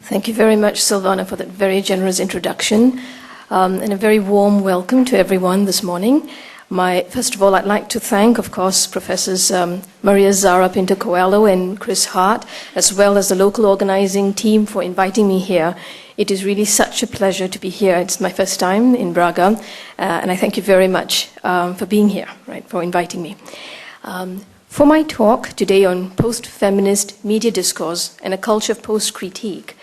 Thank you very much, Silvana, for that very generous introduction, and a very warm welcome to everyone this morning. First of all, I'd like to thank, of course, Professors Maria Zara Pinto-Coelho and Chris Hart, as well as the local organizing team for inviting me here. It is really such a pleasure to be here. It's my first time in Braga, and I thank you very much for being here, for inviting me. For my talk today on post-feminist media discourse and a culture of post-critique,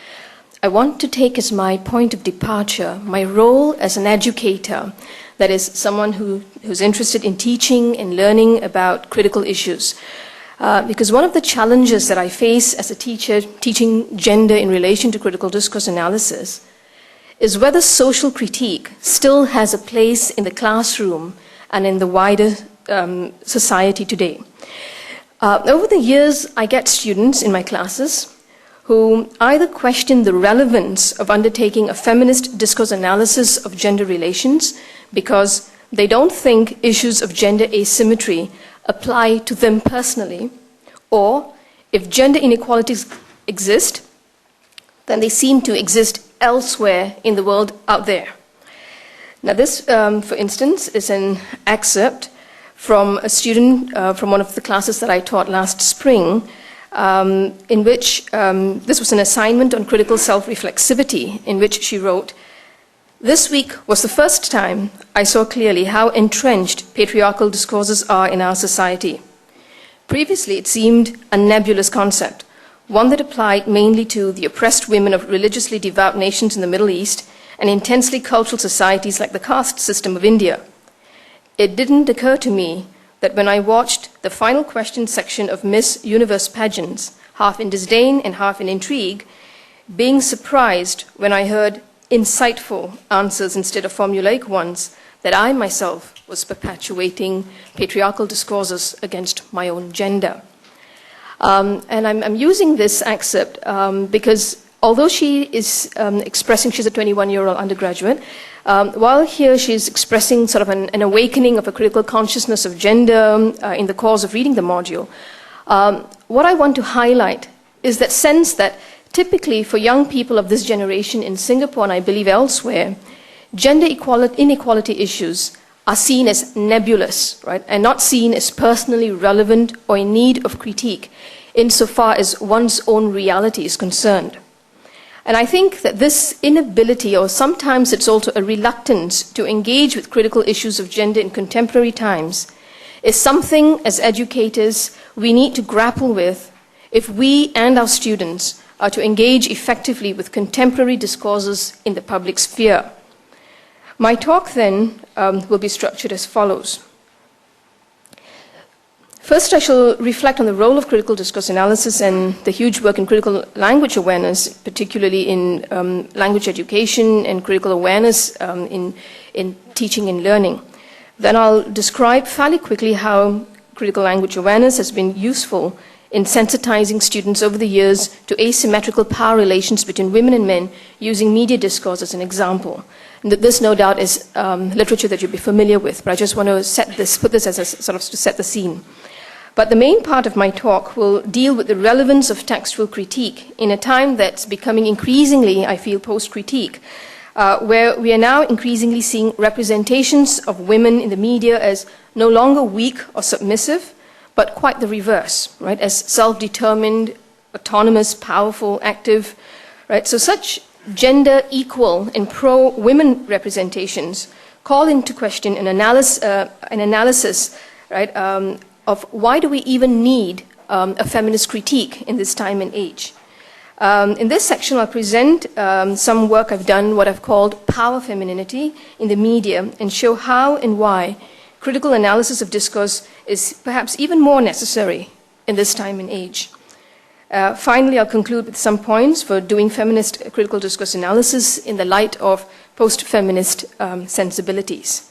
I want to take as my point of departure my role as an educator, that is, someone who's interested in teaching and learning about critical issues. Because one of the challenges that I face as a teacher teaching gender in relation to critical discourse analysis is whether social critique still has a place in the classroom and in the wider society today. Over the years, I get students in my classes who either question the relevance of undertaking a feminist discourse analysis of gender relations because they don't think issues of gender asymmetry apply to them personally, or if gender inequalities exist, then they seem to exist elsewhere in the world out there. Now this, for instance, is an excerpt from a student from one of the classes that I taught last spring, in which this was an assignment on critical self-reflexivity, in which she wrote, "This week was the first time I saw clearly how entrenched patriarchal discourses are in our society. Previously, it seemed a nebulous concept, one that applied mainly to the oppressed women of religiously devout nations in the Middle East and intensely cultural societies like the caste system of India. It didn't occur to me that when I watched the final question section of Miss Universe pageants, half in disdain and half in intrigue, being surprised when I heard insightful answers instead of formulaic ones, that I myself was perpetuating patriarchal discourses against my own gender." And I'm using this excerpt because although she is expressing, she's a 21-year-old undergraduate, while here she's expressing sort of an awakening of a critical consciousness of gender in the course of reading the module, what I want to highlight is that sense that typically for young people of this generation in Singapore, and I believe elsewhere, gender inequality issues are seen as nebulous, and not seen as personally relevant or in need of critique insofar as one's own reality is concerned. And I think that this inability, or sometimes it's also a reluctance to engage with critical issues of gender in contemporary times, is something as educators we need to grapple with if we and our students are to engage effectively with contemporary discourses in the public sphere. My talk then will be structured as follows. First, I shall reflect on the role of critical discourse analysis and the huge work in critical language awareness, particularly in language education and critical awareness in teaching and learning. Then I'll describe fairly quickly how critical language awareness has been useful in sensitizing students over the years to asymmetrical power relations between women and men using media discourse as an example. And this, no doubt, is literature that you'll be familiar with, but I just want to put this as a sort of to set the scene. But the main part of my talk will deal with the relevance of textual critique in a time that's becoming increasingly, I feel, post-critique, where we are now increasingly seeing representations of women in the media as no longer weak or submissive, but quite the reverse, as self-determined, autonomous, powerful, active, So such gender equal and pro-women representations call into question an analysis, of why do we even need a feminist critique in this time and age. In this section, I'll present some work I've done, what I've called power femininity in the media, and show how and why critical analysis of discourse is perhaps even more necessary in this time and age. Finally, I'll conclude with some points for doing feminist critical discourse analysis in the light of post-feminist sensibilities.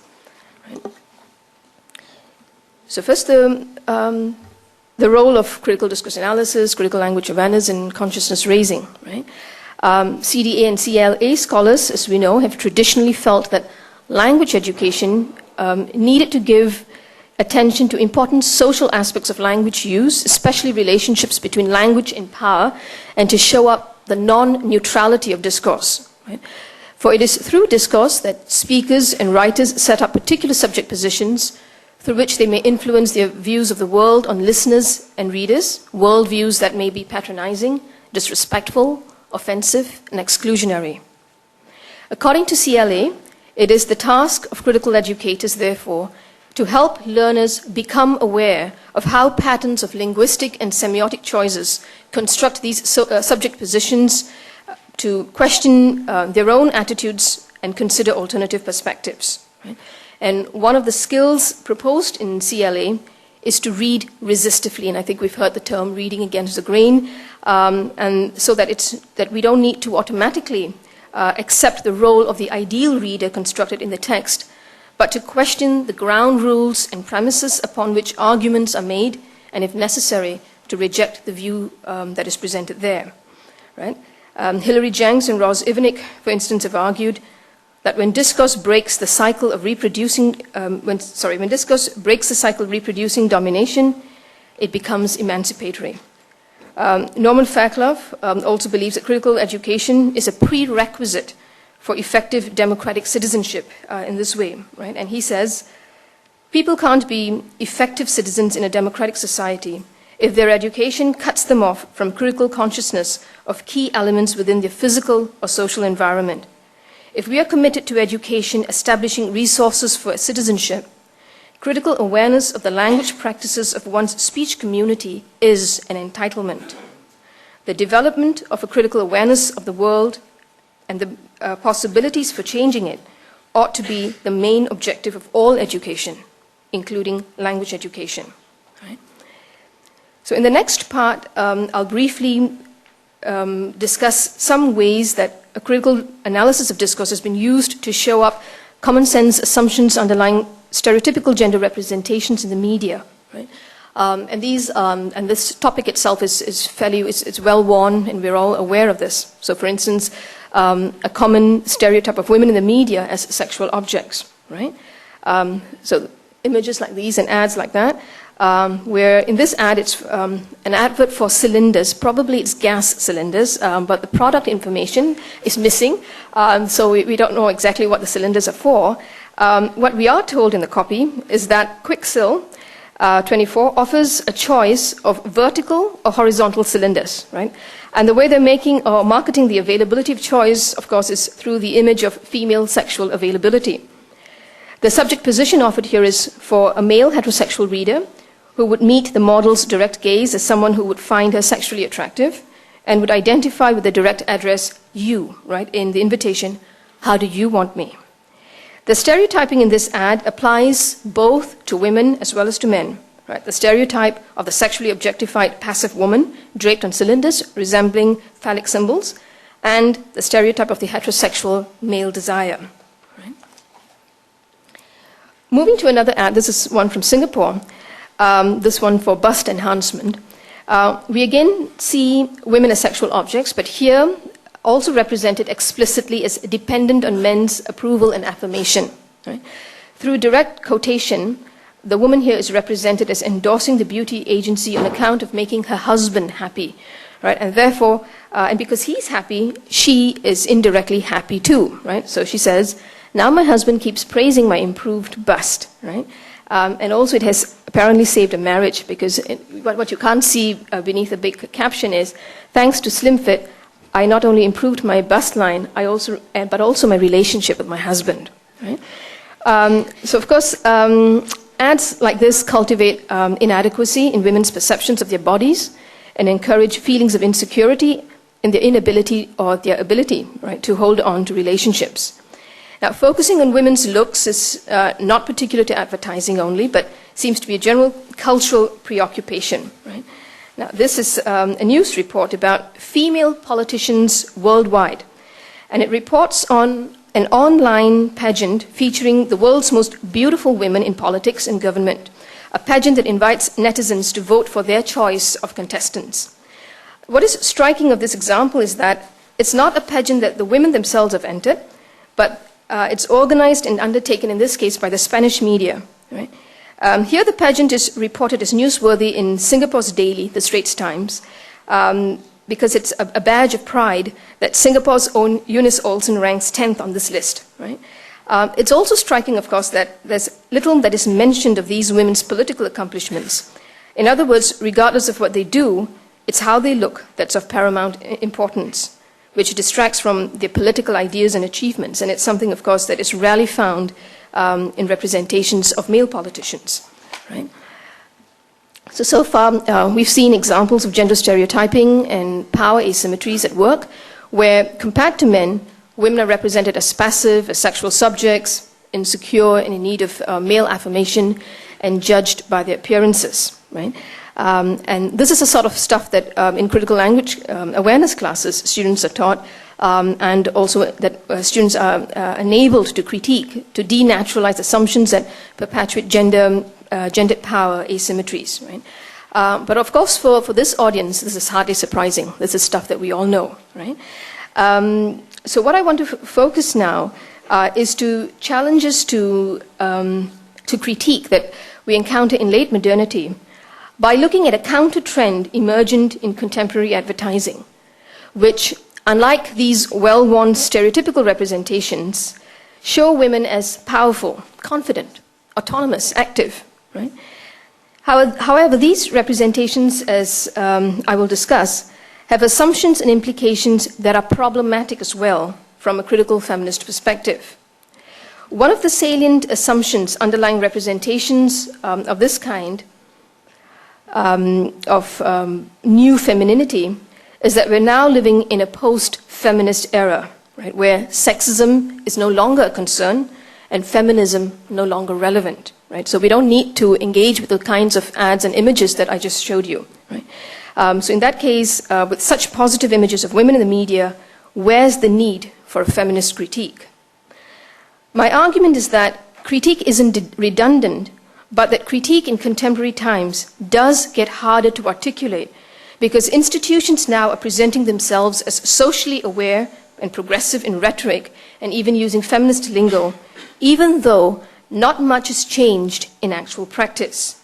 So first, the role of critical discourse analysis, critical language awareness, and consciousness raising. CDA and CLA scholars, as we know, have traditionally felt that language education needed to give attention to important social aspects of language use, especially relationships between language and power, and to show up the non-neutrality of discourse. Right? For it is through discourse that speakers and writers set up particular subject positions through which they may influence their views of the world on listeners and readers, worldviews that may be patronizing, disrespectful, offensive, and exclusionary. According to CLA, it is the task of critical educators, therefore, to help learners become aware of how patterns of linguistic and semiotic choices construct these subject positions, to question their own attitudes and consider alternative perspectives. Right? And one of the skills proposed in CLA is to read resistively, and I think we've heard the term reading against the grain, and so that we don't need to automatically accept the role of the ideal reader constructed in the text, but to question the ground rules and premises upon which arguments are made, and if necessary, to reject the view that is presented there. Right? Hilary Jenks and Ros Ivanek, for instance, have argued that when discourse breaks the cycle of reproducing, when discourse breaks the cycle of reproducing domination, it becomes emancipatory. Norman Fairclough also believes that critical education is a prerequisite for effective democratic citizenship in this way, right? And he says, people can't be effective citizens in a democratic society if their education cuts them off from critical consciousness of key elements within their physical or social environment. If we are committed to education establishing resources for citizenship, critical awareness of the language practices of one's speech community is an entitlement. The development of a critical awareness of the world and the possibilities for changing it ought to be the main objective of all education, including language education. Right? So in the next part, I'll briefly discuss some ways that a critical analysis of discourse has been used to show up common sense assumptions underlying stereotypical gender representations in the media. Right? And this topic itself is well worn, and we're all aware of this. So, for instance, a common stereotype of women in the media as sexual objects, right? So images like these and ads like that, where in this ad it's an advert for cylinders, probably it's gas cylinders, but the product information is missing, so we don't know exactly what the cylinders are for. What we are told in the copy is that Quicksil 24 offers a choice of vertical or horizontal cylinders, right? And the way they're making or marketing the availability of choice, of course, is through the image of female sexual availability. The subject position offered here is for a male heterosexual reader who would meet the model's direct gaze as someone who would find her sexually attractive and would identify with the direct address you, right, in the invitation, how do you want me? The stereotyping in this ad applies both to women as well as to men. Right? The stereotype of the sexually objectified passive woman draped on cylinders resembling phallic symbols, and the stereotype of the heterosexual male desire. Right? Moving to another ad, this is one from Singapore, this one for bust enhancement. We again see women as sexual objects, but here also represented explicitly as dependent on men's approval and affirmation. Right? Through direct quotation, the woman here is represented as endorsing the beauty agency on account of making her husband happy. Right? And therefore, and because he's happy, she is indirectly happy too. Right? So she says, now my husband keeps praising my improved bust. Right? And also it has apparently saved a marriage, because what you can't see beneath the big caption is, thanks to Slim Fit, I not only improved my bust line, but also my relationship with my husband. Right? So of course, ads like this cultivate inadequacy in women's perceptions of their bodies and encourage feelings of insecurity in their inability or their ability, right, to hold on to relationships. Now, focusing on women's looks is not particular to advertising only, but seems to be a general cultural preoccupation. Right? Now, this is a news report about female politicians worldwide, and it reports on an online pageant featuring the world's most beautiful women in politics and government, a pageant that invites netizens to vote for their choice of contestants. What is striking of this example is that it's not a pageant that the women themselves have entered, but it's organized and undertaken, in this case, by the Spanish media. Right? Here the pageant is reported as newsworthy in Singapore's daily, the Straits Times. because it's a badge of pride that Singapore's own Eunice Olsen ranks 10th on this list, right? It's also striking, of course, that there's little that is mentioned of these women's political accomplishments. In other words, regardless of what they do, it's how they look that's of paramount importance, which distracts from their political ideas and achievements. And it's something, of course, that is rarely found in representations of male politicians, right? So far, we've seen examples of gender stereotyping and power asymmetries at work, where, compared to men, women are represented as passive, as sexual subjects, insecure and in need of male affirmation, and judged by their appearances, right? And this is the sort of stuff that in critical language awareness classes students are taught, and also that students are enabled to critique, to denaturalize assumptions that perpetuate gendered power asymmetries, right? But of course, for this audience, this is hardly surprising. This is stuff that we all know, right? So what I want to focus now is to challenges to critique that we encounter in late modernity by looking at a counter-trend emergent in contemporary advertising, which, unlike these well-worn stereotypical representations, show women as powerful, confident, autonomous, active, right? However, these representations, as I will discuss, have assumptions and implications that are problematic as well from a critical feminist perspective. One of the salient assumptions underlying representations of this kind of new femininity is that we're now living in a post-feminist era, right, where sexism is no longer a concern and feminism no longer relevant, right? So we don't need to engage with the kinds of ads and images that I just showed you, right? So in that case, with such positive images of women in the media, where's the need for a feminist critique? My argument is that critique isn't redundant, but that critique in contemporary times does get harder to articulate because institutions now are presenting themselves as socially aware and progressive in rhetoric and even using feminist lingo, even though not much has changed in actual practice.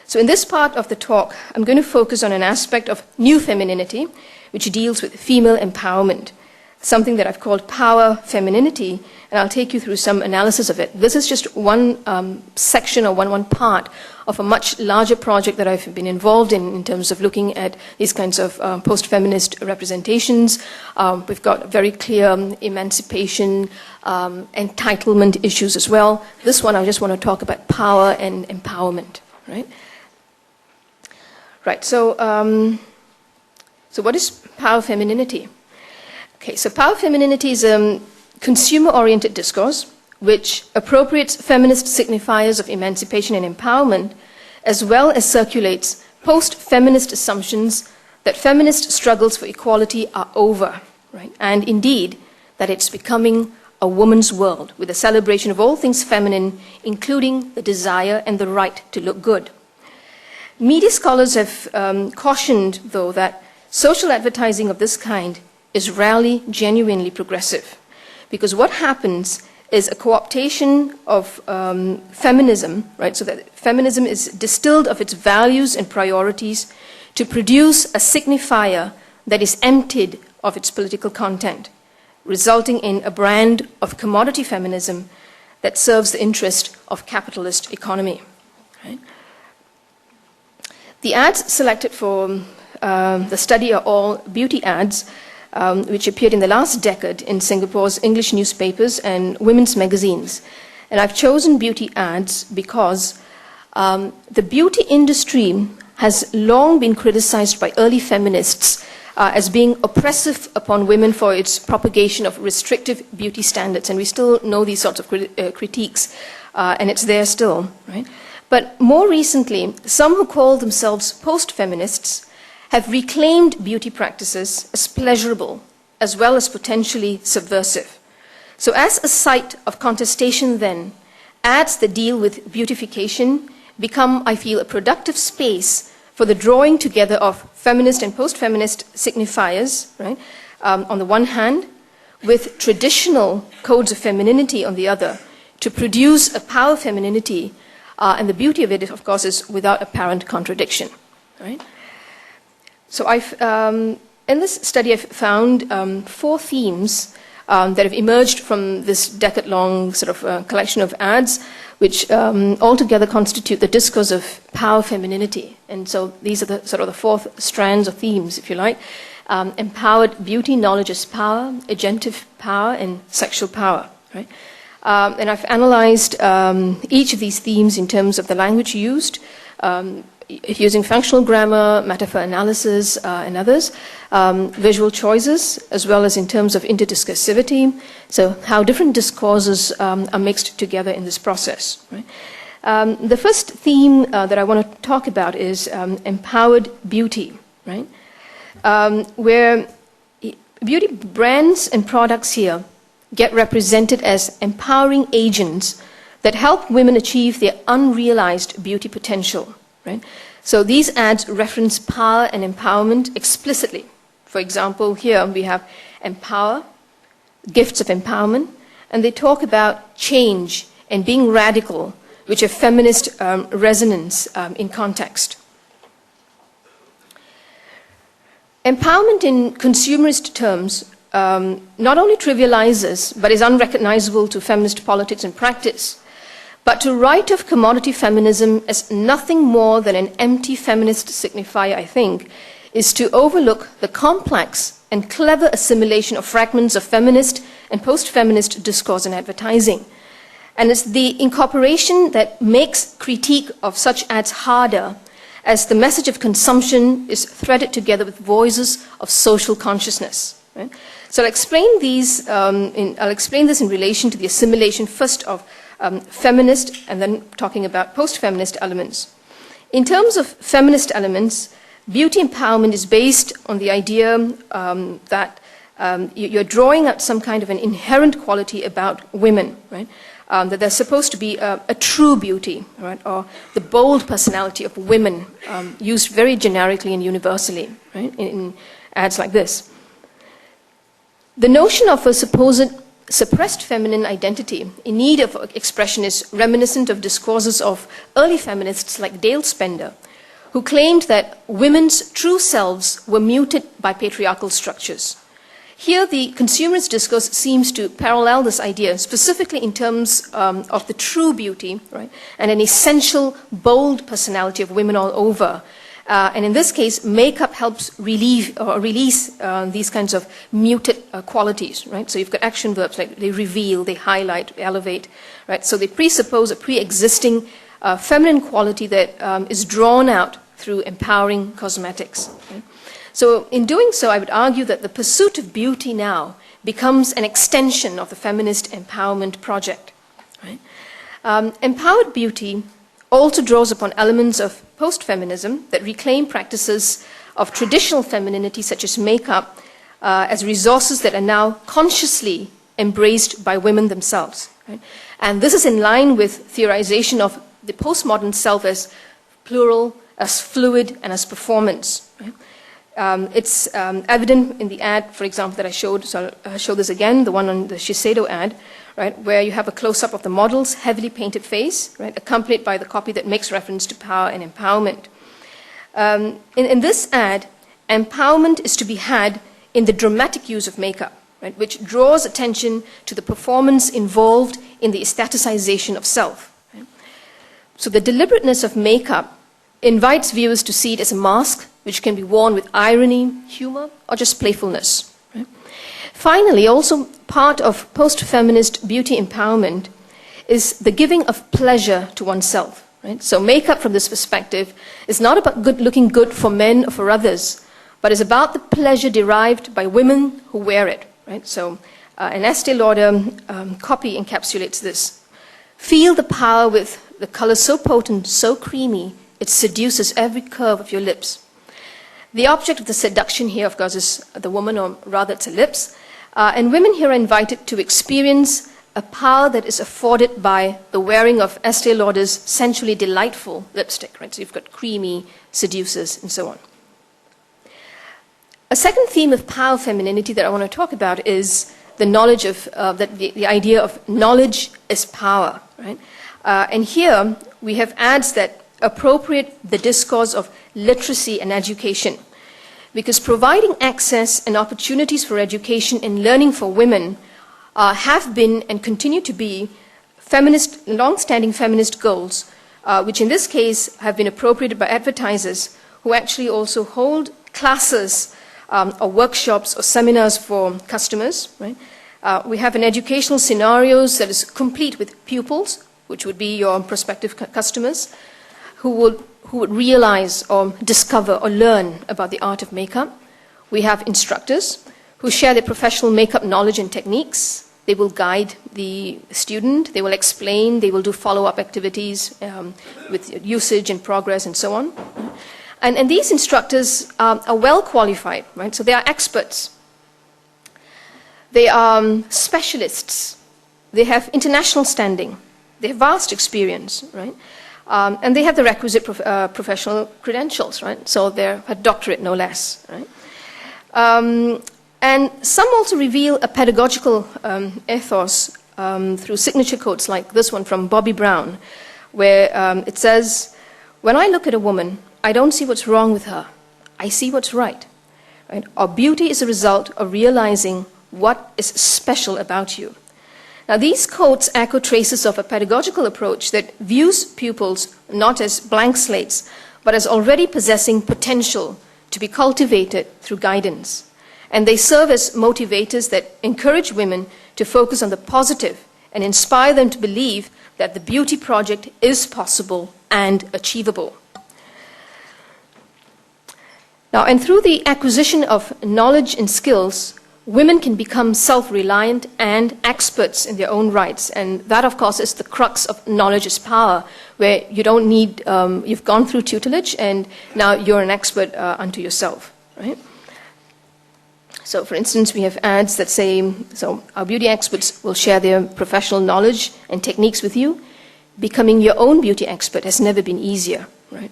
So in this part of the talk, I'm going to focus on an aspect of new femininity, which deals with female empowerment, something that I've called power femininity, and I'll take you through some analysis of it. This is just one section or one part of a much larger project that I've been involved in terms of looking at these kinds of post-feminist representations. We've got very clear emancipation, entitlement issues as well. This one, I just want to talk about power and empowerment, right? Right, so what is power femininity? Okay, so power femininity is a consumer-oriented discourse which appropriates feminist signifiers of emancipation and empowerment, as well as circulates post-feminist assumptions that feminist struggles for equality are over, right? And indeed, that it's becoming a woman's world with a celebration of all things feminine, including the desire and the right to look good. Media scholars have cautioned, though, that social advertising of this kind is rarely genuinely progressive, because what happens is a co-optation of feminism, right? So that feminism is distilled of its values and priorities to produce a signifier that is emptied of its political content, resulting in a brand of commodity feminism that serves the interest of capitalist economy, right? The ads selected for the study are all beauty ads, which appeared in the last decade in Singapore's English newspapers and women's magazines. And I've chosen beauty ads because the beauty industry has long been criticized by early feminists as being oppressive upon women for its propagation of restrictive beauty standards. And we still know these sorts of critiques, and it's there still, right? But more recently, some who call themselves post-feminists have reclaimed beauty practices as pleasurable as well as potentially subversive. So as a site of contestation then, ads that deal with beautification become, I feel, a productive space for the drawing together of feminist and post-feminist signifiers, right, on the one hand, with traditional codes of femininity on the other, to produce a power femininity, and the beauty of it, of course, is without apparent contradiction, right? So I've In this study, I've found 4 themes that have emerged from this decade-long sort of collection of ads, which altogether constitute the discourse of power femininity. And so these are the sort of the 4 strands or themes, if you like. Empowered beauty, knowledge is power, agentive power, and sexual power. Right? And I've analyzed each of these themes in terms of the language used, using functional grammar, metaphor analysis, and others, visual choices, as well as in terms of interdiscursivity, so how different discourses are mixed together in this process. Right? The first theme that I want to talk about is empowered beauty, right? Where beauty brands and products here get represented as empowering agents that help women achieve their unrealized beauty potential. Right? So these ads reference power and empowerment explicitly. For example, here we have empower, gifts of empowerment, and they talk about change and being radical, which have feminist resonance in context. Empowerment in consumerist terms not only trivializes, but is unrecognizable to feminist politics and practice. But to write of commodity feminism as nothing more than an empty feminist signifier, I think, is to overlook the complex and clever assimilation of fragments of feminist and post-feminist discourse and advertising. And it's the incorporation that makes critique of such ads harder, as the message of consumption is threaded together with voices of social consciousness. Right? So I'll explain this in relation to the assimilation first of feminist, and then talking about post-feminist elements. In terms of feminist elements, beauty empowerment is based on the idea that you're drawing out some kind of an inherent quality about women, right? That they're supposed to be a true beauty, right? Or the bold personality of women, used very generically and universally, right? In ads like this. The notion of a supposed suppressed feminine identity in need of expression is reminiscent of discourses of early feminists like Dale Spender, who claimed that women's true selves were muted by patriarchal structures. Here, the consumerist discourse seems to parallel this idea, specifically in terms of the true beauty, right, and an essential, bold personality of women all over. And in this case, makeup helps release these kinds of muted qualities, right? So you've got action verbs like they reveal, they highlight, elevate, right? So they presuppose a pre-existing feminine quality that is drawn out through empowering cosmetics. Okay? So in doing so, I would argue that the pursuit of beauty now becomes an extension of the feminist empowerment project. Right? Empowered beauty also draws upon elements of post-feminism that reclaim practices of traditional femininity, such as makeup, as resources that are now consciously embraced by women themselves. Right? And this is in line with theorization of the postmodern self as plural, as fluid, and as performance. Right? It's evident in the ad, for example, that I showed, so I'll show this again, the one on the Shiseido ad, right, where you have a close-up of the model's heavily painted face, right, accompanied by the copy that makes reference to power and empowerment. In this ad, empowerment is to be had in the dramatic use of makeup, right, which draws attention to the performance involved in the aestheticization of self. Right? So the deliberateness of makeup invites viewers to see it as a mask which can be worn with irony, humor, or just playfulness. Right? Finally, also part of post-feminist beauty empowerment is the giving of pleasure to oneself. Right? So makeup from this perspective is not about looking good for men or for others, but is about the pleasure derived by women who wear it. Right? So an Estee Lauder copy encapsulates this. Feel the power with the color so potent, so creamy, it seduces every curve of your lips. The object of the seduction here, of course, is the woman, or rather it's her lips. And women here are invited to experience a power that is afforded by the wearing of Estee Lauder's sensually delightful lipstick. Right? So you've got creamy, seduces, and so on. A second theme of power femininity that I want to talk about is the knowledge of, the idea of knowledge is power. Right? And here we have ads that appropriate the discourse of literacy and education. because providing access and opportunities for education and learning for women have been and continue to be long-standing feminist goals, which in this case have been appropriated by advertisers who actually also hold classes or workshops or seminars for customers. Right? We have an educational scenarios that is complete with pupils, which would be your prospective customers, who would realize or discover or learn about the art of makeup. We have instructors who share their professional makeup knowledge and techniques. They will guide the student, they will explain, they will do follow-up activities with usage and progress and so on. And these instructors are well qualified, right? So they are experts. They are specialists. They have international standing. They have vast experience, right? And they have the requisite professional credentials, right? So they're a doctorate, no less, right? And some also reveal a pedagogical ethos through signature quotes like this one from Bobby Brown, where it says, "When I look at a woman, I don't see what's wrong with her. I see what's right. Right? Our beauty is a result of realizing what is special about you." Now, these quotes echo traces of a pedagogical approach that views pupils not as blank slates, but as already possessing potential to be cultivated through guidance. And they serve as motivators that encourage women to focus on the positive and inspire them to believe that the beauty project is possible and achievable. Now, and through the acquisition of knowledge and skills, women can become self-reliant and experts in their own rights. And that, of course, is the crux of knowledge is power, where you don't need, you've gone through tutelage and now you're an expert unto yourself, right? So, for instance, we have ads that say, so our beauty experts will share their professional knowledge and techniques with you. Becoming your own beauty expert has never been easier, right?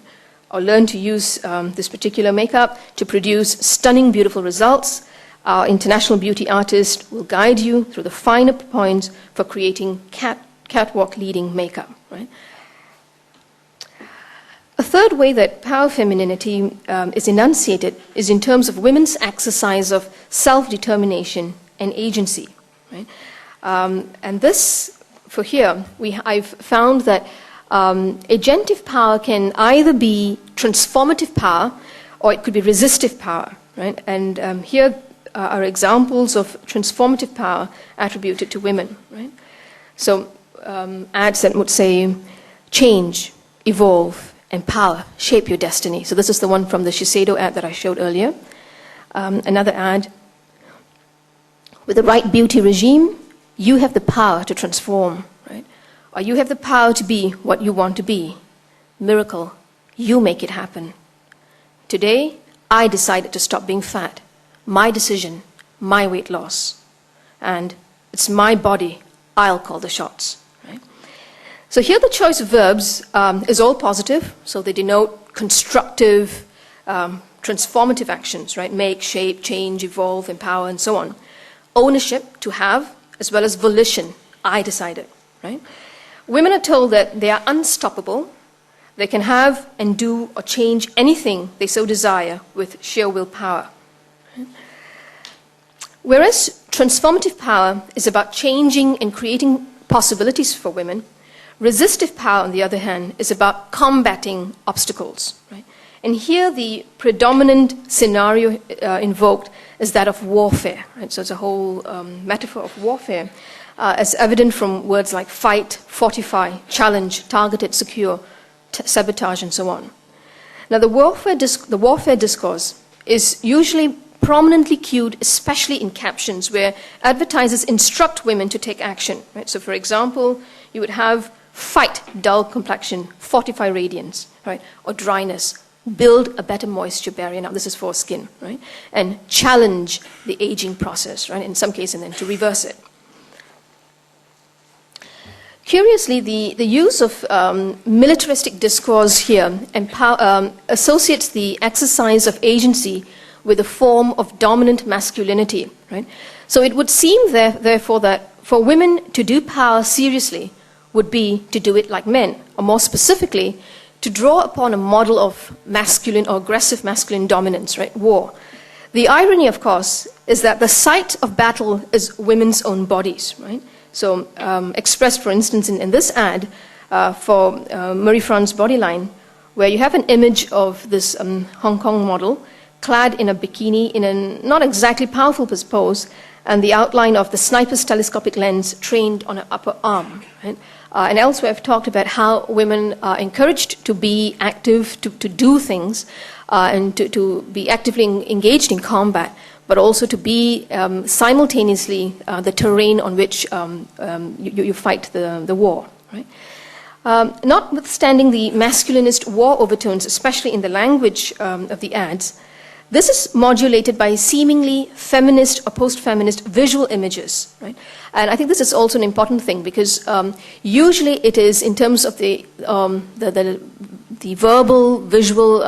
Or learn to use this particular makeup to produce stunning, beautiful results. Our international beauty artist will guide you through the finer points for creating catwalk leading makeup, right? A third way that power femininity is enunciated is in terms of women's exercise of self-determination and agency, right? And this, for here, I've found that agentive power can either be transformative power or it could be resistive power, right? And here are examples of transformative power attributed to women, right? So ads that would say, change, evolve, empower, shape your destiny. So this is the one from the Shiseido ad that I showed earlier. Another ad, with the right beauty regime, you have the power to transform, right? Or you have the power to be what you want to be. Miracle, you make it happen. Today, I decided to stop being fat. My decision, my weight loss. And it's my body, I'll call the shots. So here the choice of verbs is all positive, so they denote constructive, transformative actions, right? Make, shape, change, evolve, empower, and so on. Ownership, to have, as well as volition, I decided, right? Women are told that they are unstoppable, they can have and do or change anything they so desire with sheer willpower. Right? Whereas transformative power is about changing and creating possibilities for women, resistive power, on the other hand, is about combating obstacles. Right? And here the predominant scenario invoked is that of warfare. Right? So it's a whole metaphor of warfare, as evident from words like fight, fortify, challenge, targeted, secure, sabotage, and so on. Now the warfare discourse is usually prominently cued, especially in captions, where advertisers instruct women to take action. Right? So for example, you would have fight dull complexion, fortify radiance, right? Or dryness, build a better moisture barrier. Now this is for skin, right? And challenge the aging process, right? In some cases, and then to reverse it. Curiously, the use of militaristic discourse here associates the exercise of agency with a form of dominant masculinity, right? So it would seem, therefore, that for women to do power seriously would be to do it like men, or more specifically, to draw upon a model of masculine or aggressive masculine dominance, right? War. The irony, of course, is that the site of battle is women's own bodies, right? So expressed, for instance, in this ad for Marie France's Bodyline, where you have an image of this Hong Kong model clad in a bikini in a not exactly powerful pose, and the outline of the sniper's telescopic lens trained on an upper arm, right? And elsewhere I've talked about how women are encouraged to be active, to do things, and to be actively engaged in combat, but also to be simultaneously the terrain on which you fight the war. Right? Notwithstanding the masculinist war overtones, especially in the language of the ads, this is modulated by seemingly feminist or post-feminist visual images, right? And I think this is also an important thing because usually it is in terms of the verbal, visual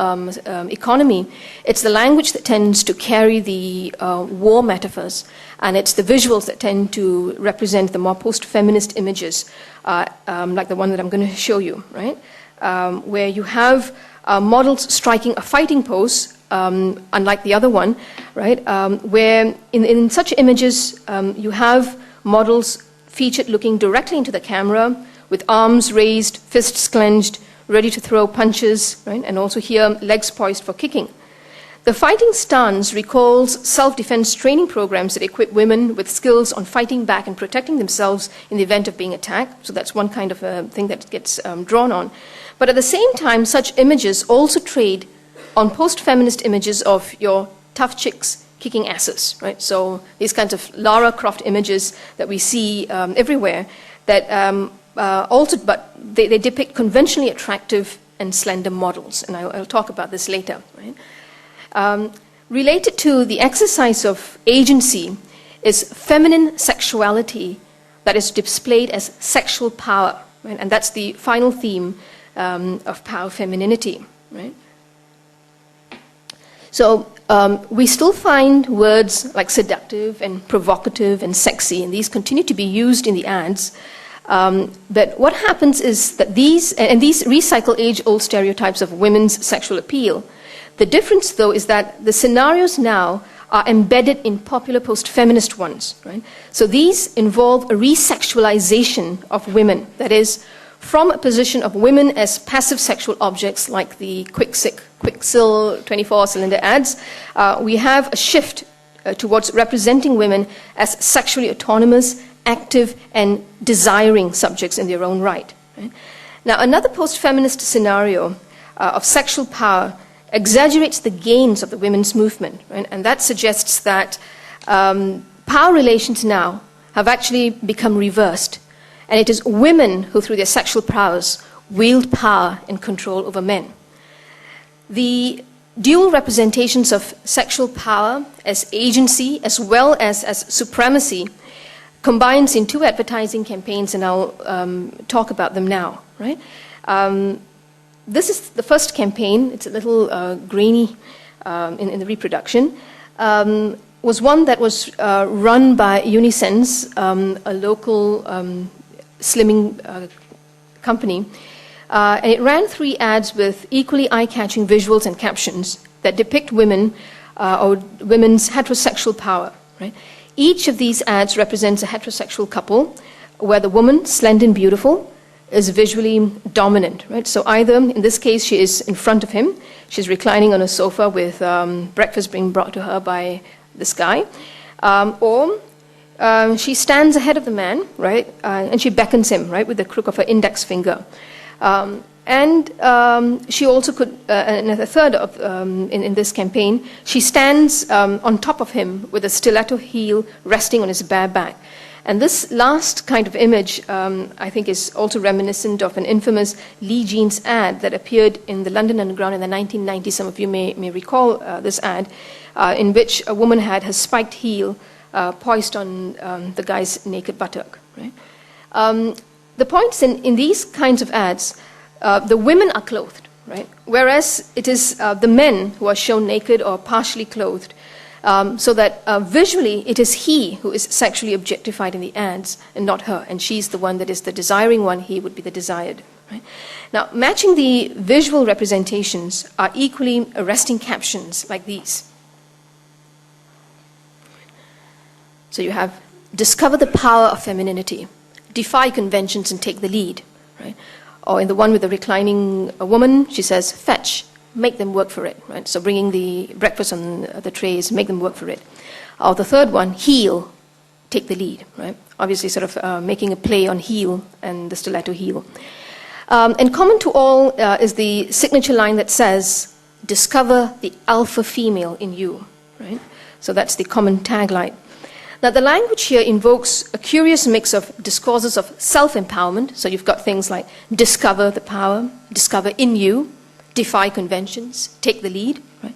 economy, it's the language that tends to carry the war metaphors, and it's the visuals that tend to represent the more post-feminist images, like the one that I'm going to show you, right? Where you have models striking a fighting pose, unlike the other one, right? Where in such images you have models featured looking directly into the camera with arms raised, fists clenched, ready to throw punches, right? And also here legs poised for kicking. The fighting stance recalls self-defense training programs that equip women with skills on fighting back and protecting themselves in the event of being attacked. So that's one kind of a thing that gets drawn on. But at the same time, such images also trade on post-feminist images of your tough chicks kicking asses, right? So these kinds of Lara Croft images that we see everywhere that also, but they depict conventionally attractive and slender models, and I'll talk about this later, right? Related to the exercise of agency is feminine sexuality that is displayed as sexual power, right? And that's the final theme of power femininity, right? So we still find words like seductive and provocative and sexy, and these continue to be used in the ads. But what happens is that these recycle age-old stereotypes of women's sexual appeal. The difference, though, is that the scenarios now are embedded in popular post-feminist ones, right? So these involve a resexualization of women, that is, from a position of women as passive sexual objects like the Quicksil 24-cylinder ads, we have a shift towards representing women as sexually autonomous, active, and desiring subjects in their own right. Now, another post-feminist scenario of sexual power exaggerates the gains of the women's movement, right? And that suggests that power relations now have actually become reversed, and it is women who, through their sexual prowess, wield power and control over men. The dual representations of sexual power as agency as well as supremacy combines in two advertising campaigns, and I'll talk about them now, right? This is the first campaign. It's a little grainy in the reproduction. Was one that was run by Unisense, a local slimming company. And it ran 3 ads with equally eye-catching visuals and captions that depict women or women's heterosexual power, right? Each of these ads represents a heterosexual couple where the woman, slender and beautiful, is visually dominant, right? So either, in this case, she is in front of him, she's reclining on a sofa with breakfast being brought to her by this guy, or she stands ahead of the man, right? And she beckons him, right, with the crook of her index finger. And she also could, and a third of, in this campaign, she stands on top of him with a stiletto heel resting on his bare back. And this last kind of image, I think, is also reminiscent of an infamous Lee Jeans ad that appeared in the London Underground in the 1990s. Some of you may recall this ad, in which a woman had her spiked heel poised on the guy's naked buttock. Right? The point is, in these kinds of ads, the women are clothed, right? Whereas it is the men who are shown naked or partially clothed. So that visually it is he who is sexually objectified in the ads and not her, and she's the one that is the desiring one, he would be the desired. Right? Now, matching the visual representations are equally arresting captions like these. So you have discover the power of femininity, defy conventions and take the lead, right? Or in the one with the reclining woman, she says, fetch, make them work for it, right? So bringing the breakfast on the trays, make them work for it. Or the third one, heal, take the lead, right? Obviously sort of making a play on heal and the stiletto heel. And common to all is the signature line that says, discover the alpha female in you, right? So that's the common tagline. Now, the language here invokes a curious mix of discourses of self-empowerment. So you've got things like discover the power, discover in you, defy conventions, take the lead, right?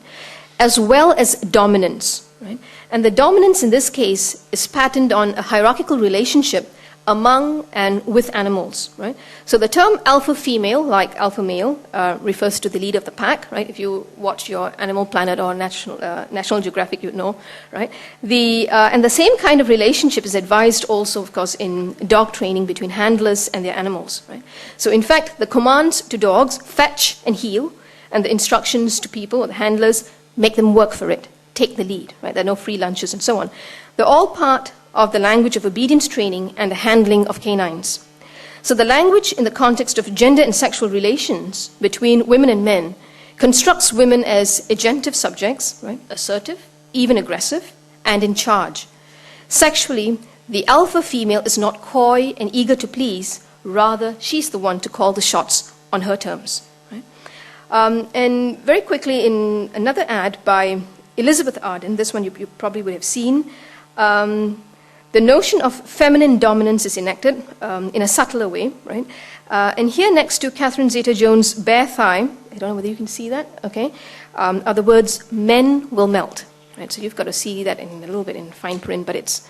As well as dominance, right? And the dominance in this case is patterned on a hierarchical relationship among and with animals, right? So the term alpha female, like alpha male, refers to the leader of the pack, right? If you watch your Animal Planet or National Geographic, you'd know, right? And the same kind of relationship is advised also, of course, in dog training between handlers and their animals, right? So in fact, the commands to dogs, fetch and heel, and the instructions to people, or the handlers, make them work for it, take the lead, right? There are no free lunches and so on. They're all part of the language of obedience training and the handling of canines. So the language in the context of gender and sexual relations between women and men constructs women as agentive subjects, right? Assertive, even aggressive, and in charge. Sexually, the alpha female is not coy and eager to please, rather she's the one to call the shots on her terms. Right? And very quickly, in another ad by Elizabeth Arden, this one you probably would have seen, the notion of feminine dominance is enacted in a subtler way, right? And here next to Catherine Zeta-Jones' bare thigh, I don't know whether you can see that, okay, are the words, men will melt, right? So you've got to see that in a little bit in fine print, but it's,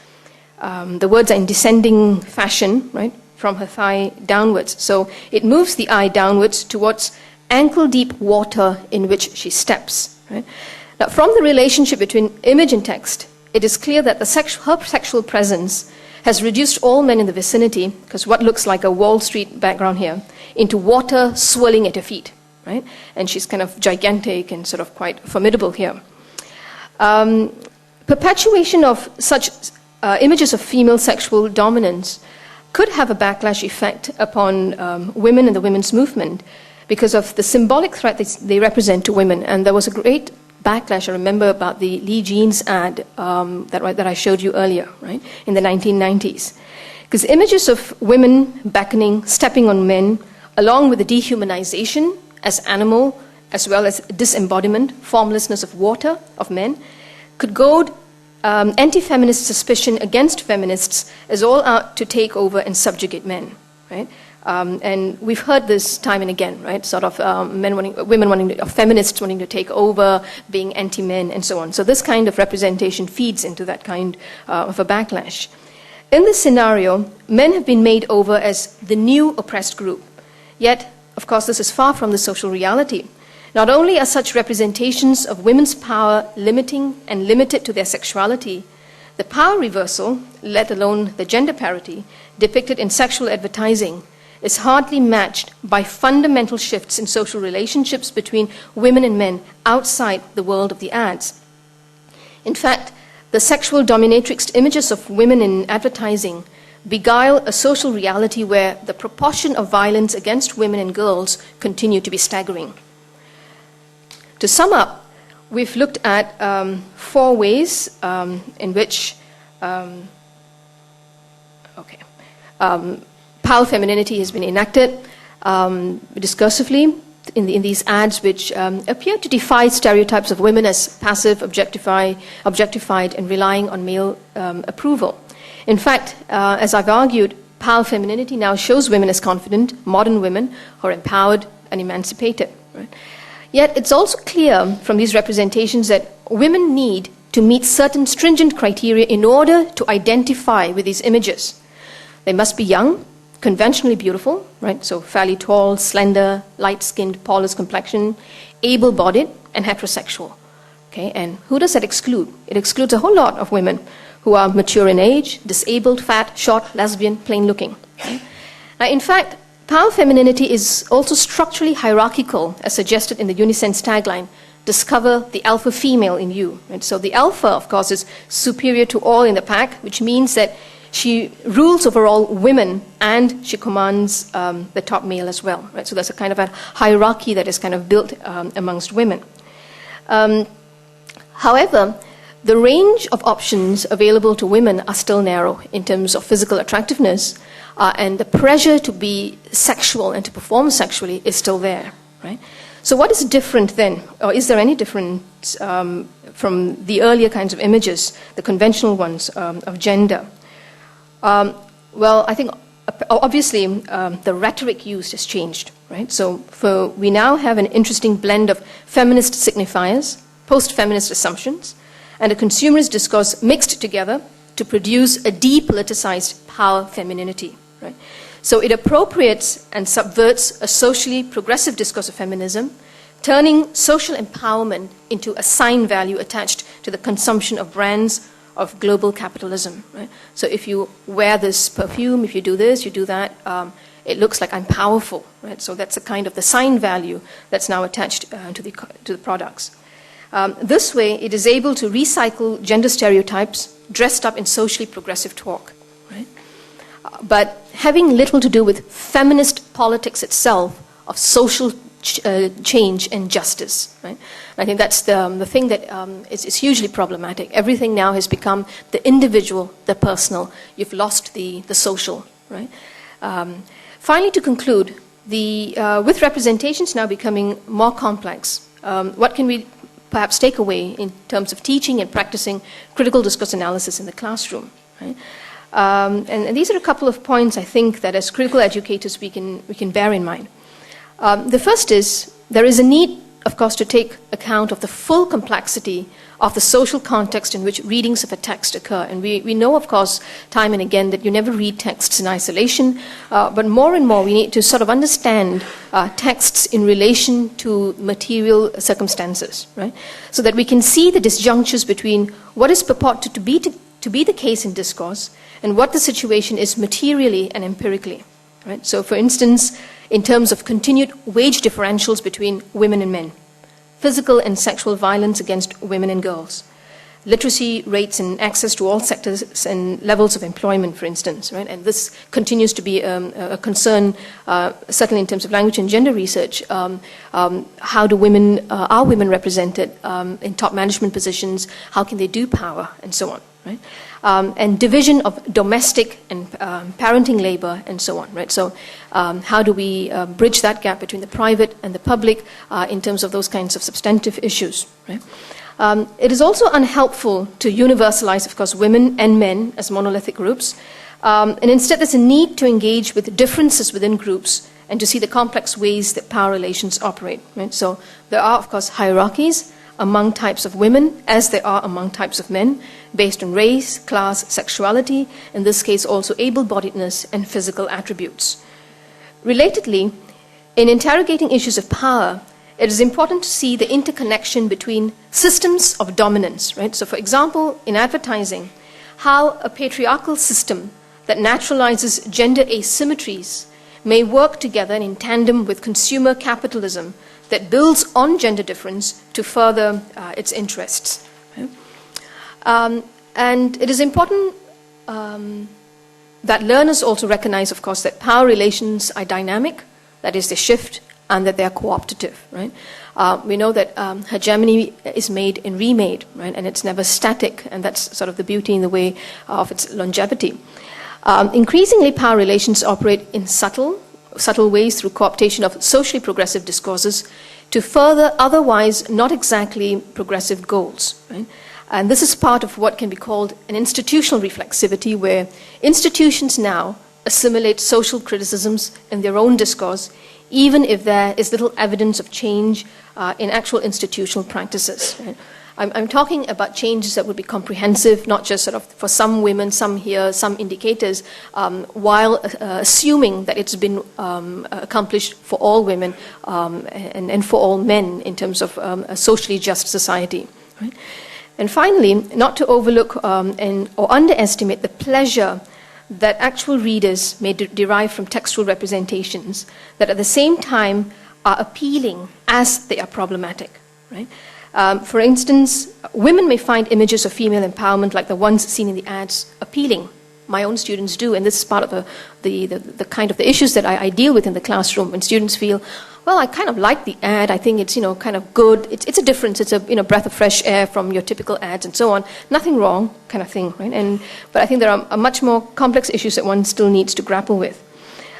the words are in descending fashion, right, from her thigh downwards. So it moves the eye downwards towards ankle-deep water in which she steps, right? Now, from the relationship between image and text, it is clear that her sexual presence has reduced all men in the vicinity, because what looks like a Wall Street background here, into water swirling at her feet, right? And she's kind of gigantic and sort of quite formidable here. Perpetuation of such images of female sexual dominance could have a backlash effect upon women and the women's movement because of the symbolic threat they represent to women. And there was a great backlash, I remember, about the Lee Jeans ad that I showed you earlier, right, in the 1990s. Because images of women beckoning, stepping on men, along with the dehumanization as animal, as well as disembodiment, formlessness of water, of men, could goad anti-feminist suspicion against feminists as all out to take over and subjugate men, right? And we've heard this time and again, right? Sort of feminists wanting to take over, being anti-men, and so on. So this kind of representation feeds into that kind of a backlash. In this scenario, men have been made over as the new oppressed group. Yet, of course, this is far from the social reality. Not only are such representations of women's power limiting and limited to their sexuality, the power reversal, let alone the gender parity, depicted in sexual advertising is hardly matched by fundamental shifts in social relationships between women and men outside the world of the ads. In fact, the sexual dominatrix images of women in advertising beguile a social reality where the proportion of violence against women and girls continue to be staggering. To sum up, we've looked at 4 ways in which power femininity has been enacted discursively in these ads, which appear to defy stereotypes of women as passive, objectified, and relying on male approval. In fact, as I've argued, power femininity now shows women as confident, modern women who are empowered and emancipated. Right? Yet it's also clear from these representations that women need to meet certain stringent criteria in order to identify with these images. They must be young, conventionally beautiful, right? So fairly tall, slender, light-skinned, Paula's complexion, able-bodied, and heterosexual. Okay, and who does that exclude? It excludes a whole lot of women who are mature in age, disabled, fat, short, lesbian, plain-looking. Okay? Now, in fact, power femininity is also structurally hierarchical, as suggested in the Unisense tagline, discover the alpha female in you. Right? So the alpha, of course, is superior to all in the pack, which means that she rules over all women and she commands the top male as well. Right? So there's a kind of a hierarchy that is kind of built amongst women. However, the range of options available to women are still narrow in terms of physical attractiveness, and the pressure to be sexual and to perform sexually is still there. Right? So what is different then, or is there any difference from the earlier kinds of images, the conventional ones of gender? Well, I think obviously the rhetoric used has changed, right? So we now have an interesting blend of feminist signifiers, post-feminist assumptions, and a consumerist discourse mixed together to produce a depoliticized power femininity, right? So it appropriates and subverts a socially progressive discourse of feminism, turning social empowerment into a sign value attached to the consumption of brands of global capitalism. Right? So if you wear this perfume, if you do this, you do that, it looks like I'm powerful. Right? So that's a kind of the sign value that's now attached to the products. This way, it is able to recycle gender stereotypes dressed up in socially progressive talk. Right? But having little to do with feminist politics itself of social change and justice. Right? I think that's the thing that is hugely problematic. Everything now has become the individual, the personal. You've lost the social. Right? Finally, to conclude, with representations now becoming more complex, what can we perhaps take away in terms of teaching and practicing critical discourse analysis in the classroom? Right? And these are a couple of points I think that as critical educators we can bear in mind. The first is, there is a need, of course, to take account of the full complexity of the social context in which readings of a text occur. And we know, of course, time and again that you never read texts in isolation, but more and more we need to sort of understand texts in relation to material circumstances, right? So that we can see the disjunctures between what is purported to be the case in discourse and what the situation is materially and empirically, right? So, for instance, in terms of continued wage differentials between women and men, physical and sexual violence against women and girls, literacy rates and access to all sectors and levels of employment, for instance, right? And this continues to be a concern, certainly in terms of language and gender research. How do are women represented in top management positions? How can they do power, and so on, right? And division of domestic and parenting labor, and so on, right? So how do we bridge that gap between the private and the public in terms of those kinds of substantive issues, right? It is also unhelpful to universalize, of course, women and men as monolithic groups. And instead, there's a need to engage with differences within groups and to see the complex ways that power relations operate, right? So there are, of course, hierarchies among types of women as there are among types of men, based on race, class, sexuality, in this case also able-bodiedness and physical attributes. Relatedly, in interrogating issues of power, it is important to see the interconnection between systems of dominance, right? So, for example, in advertising, how a patriarchal system that naturalizes gender asymmetries may work together in tandem with consumer capitalism that builds on gender difference to further its interests. Right? And it is important that learners also recognize, of course, that power relations are dynamic, that is, they shift, and that they are cooptative, right? We know that hegemony is made and remade, right? And it's never static, and that's sort of the beauty in the way of its longevity. Increasingly, power relations operate in subtle ways through cooptation of socially progressive discourses to further otherwise not exactly progressive goals, right? And this is part of what can be called an institutional reflexivity, where institutions now assimilate social criticisms in their own discourse, even if there is little evidence of change in actual institutional practices. Right? I'm talking about changes that would be comprehensive, not just sort of for some women, some here, some indicators, while assuming that it's been accomplished for all women and for all men in terms of a socially just society. Right? And finally, not to overlook or underestimate the pleasure that actual readers may derive from textual representations that at the same time are appealing as they are problematic. Right? For instance, women may find images of female empowerment like the ones seen in the ads appealing. My own students do, and this is part of the kind of the issues that I deal with in the classroom, when students feel, well, I kind of like the ad, I think it's, kind of good, it's a difference, it's a, breath of fresh air from your typical ads and so on, nothing wrong kind of thing, right? But I think there are much more complex issues that one still needs to grapple with.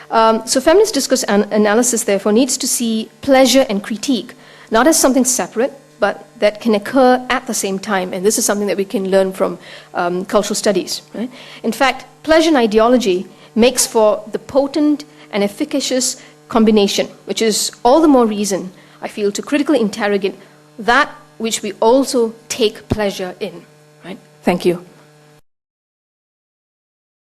So feminist discourse analysis, therefore, needs to see pleasure and critique, not as something separate, but that can occur at the same time. And this is something that we can learn from cultural studies. Right? In fact, pleasure and ideology makes for the potent and efficacious combination, which is all the more reason, I feel, to critically interrogate that which we also take pleasure in. Right? Thank you.